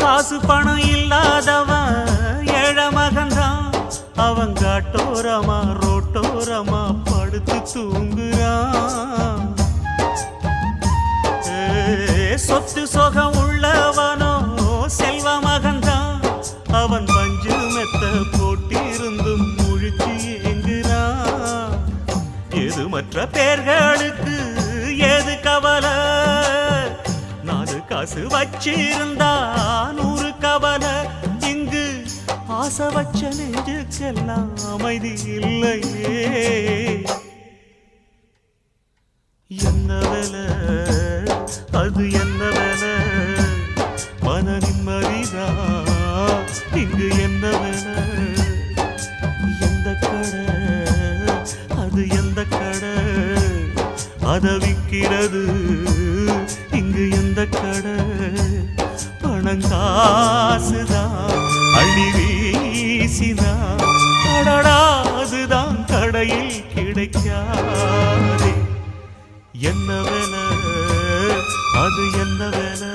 காசு பணம் இல்லாதவன் ஏழை மகன்தான். அவன் காட்டோரமா ரோட்டோரமா படுத்து தூங்குறான். சொத்து சொகம் உள்ளவனோ செல்வ மகன்தான். அவன் பஞ்சு மெத்த போட்டிருந்தும் முழிச்சு ஏங்குறான். எது மற்ற பேர்களுக்கு ஏது கவலை, 4 காசு வச்சிருந்தா 100 கவலை. இங்கு ஆசை வச்ச நெஞ்சுக்கெல்லாம் அமைதி இல்லையே. என்ன வேலை அது என்ன வேலை, மன நிம்மதிதான் இங்கு என்ன வேலை. எந்த கடை அது எந்த கடை, அத விக்கிறது இங்கு எந்த கடை. பணங்காசுதான் அள்ளி வீசிதான் அடடா அதுதான் கடையில் கிடைக்காதே. என்ன வேலை அது என்ன வேலை.